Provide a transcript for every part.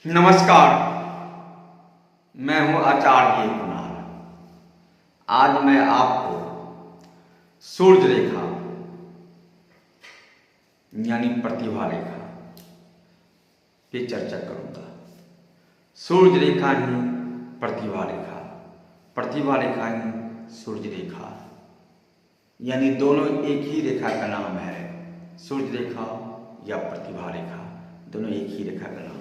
नमस्कार। मैं हूं आचार्य कुणाल। आज मैं आपको सूर्य रेखा यानी प्रतिभा रेखा पे चर्चा करूंगा। सूर्य रेखा ही प्रतिभा रेखा, प्रतिभा रेखा ही सूर्य रेखा, यानी दोनों एक ही रेखा का नाम है। सूर्य रेखा या प्रतिभा रेखा दोनों एक ही रेखा का नाम है।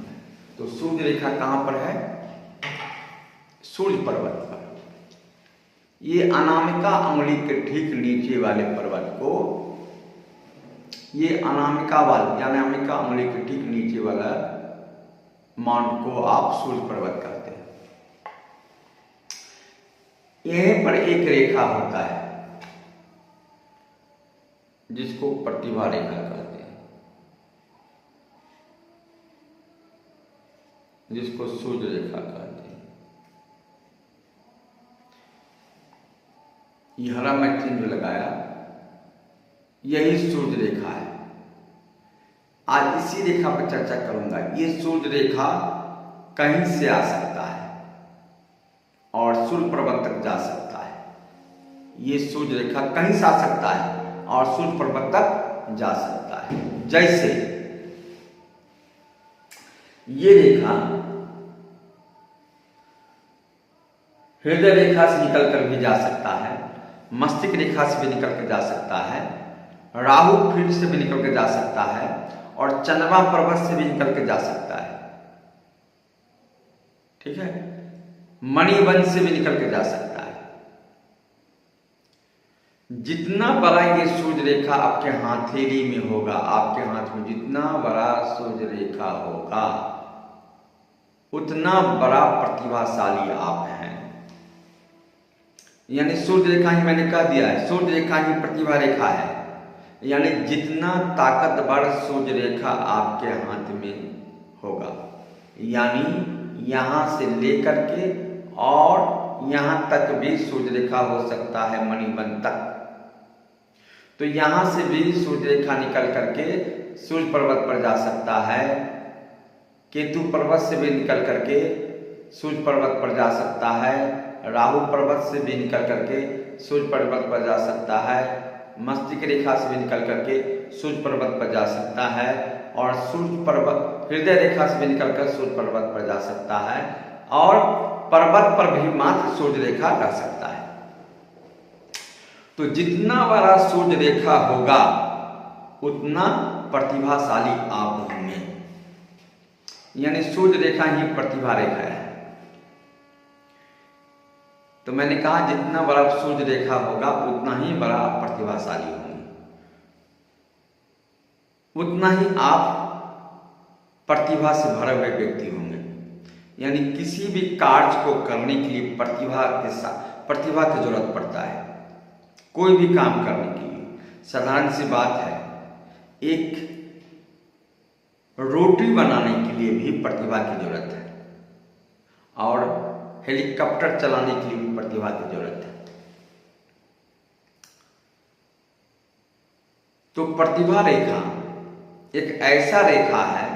तो सूर्य रेखा कहाँ पर है? सूर्य पर्वत पर। ये अनामिका अंगुली के ठीक नीचे वाले पर्वत को, ये अनामिका अंगुली के ठीक नीचे वाला माउंट को आप सूर्य पर्वत कहते हैं। यहीं पर एक रेखा होता है जिसको प्रतिभा रेखा कहते हैं, जिसको सूर्य रेखा कहते हैं। ये हरा मैं चिन्ह लगाया, यही सूर्य रेखा है। आज इसी रेखा पर चर्चा करूंगा। ये सूर्य रेखा कहीं से आ सकता है और सूर्य पर्वत तक जा सकता है। ये सूर्य रेखा कहीं से आ सकता है और सूर्य पर्वत तक जा सकता है। जैसे ये रेखा हृदय रेखा से निकलकर भी जा सकता है, मस्तिष्क रेखा से भी निकल कर जा सकता है, राहु फील्ड से भी निकल कर जा सकता है और चंद्रमा पर्वत से भी निकल कर जा सकता है। ठीक है, मणिबन से भी निकल कर जा सकता है। जितना बड़ा ये सूर्य रेखा आपके हथेली में होगा, आपके हाथ में जितना बड़ा सूर्य रेखा होगा उतना बड़ा प्रतिभाशाली आप हैं। यानी सूर्य रेखा ही मैंने कह दिया है, सूर्य रेखा ही प्रतिभा रेखा है। यानी जितना ताकतवर सूर्य रेखा आपके हाथ में होगा, यानी यहां से लेकर के और यहां तक भी सूर्य रेखा हो सकता है, मणिबन तक। तो यहां से भी सूर्य रेखा निकल करके सूर्य पर्वत पर जा सकता है, केतु पर्वत से भी निकल करके सूर्य पर्वत पर जा सकता है, राहु पर्वत से भी निकल करके सूर्य पर्वत पर जा सकता है, मस्तिष्क रेखा से भी निकल करके सूर्य पर्वत पर जा सकता है और सूर्य पर्वत हृदय रेखा से भी निकलकर सूर्य पर्वत पर जा सकता है और पर्वत पर भी मात्र सूर्य रेखा रह सकता है। तो जितना बड़ा सूर्य रेखा होगा उतना प्रतिभाशाली आप होंगे। यानी सूर्य रेखा ही प्रतिभा रेखा है। तो मैंने कहा जितना बड़ा सूर्य रेखा होगा उतना ही बड़ा प्रतिभाशाली होंगे, उतना ही आप प्रतिभा से भरे हुए व्यक्ति होंगे। यानी किसी भी कार्य को करने के लिए प्रतिभा की जरूरत पड़ता है। कोई भी काम करने के लिए साधारण सी बात है, एक रोटी बनाने के लिए भी प्रतिभा की जरूरत है और हेलीकॉप्टर चलाने के लिए भी प्रतिभा की जरूरत है। तो प्रतिभा रेखा एक ऐसा रेखा है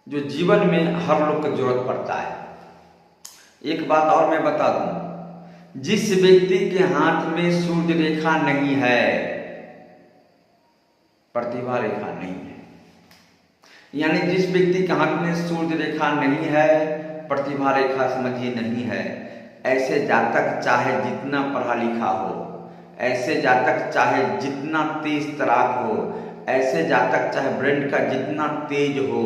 जो जीवन में हर लोग को जरूरत पड़ता है। एक बात और मैं बता दूं, जिस व्यक्ति के हाथ में सूर्य रेखा नहीं है, प्रतिभा रेखा नहीं है। यानी जिस व्यक्ति के हाथ में सूर्य रेखा नहीं है, प्रतिभा रेखा समझिए नहीं है, ऐसे जातक चाहे जितना पढ़ा लिखा हो, ऐसे जातक चाहे जितना तेज तराक हो, ऐसे जातक चाहे ब्रेन का जितना तेज हो,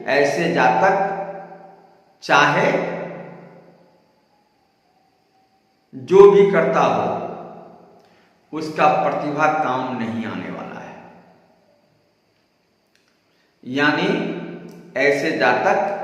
ऐसे जातक चाहे जो भी करता हो उसका प्रतिभा काम नहीं आने वाला है। यानी ऐसे जातक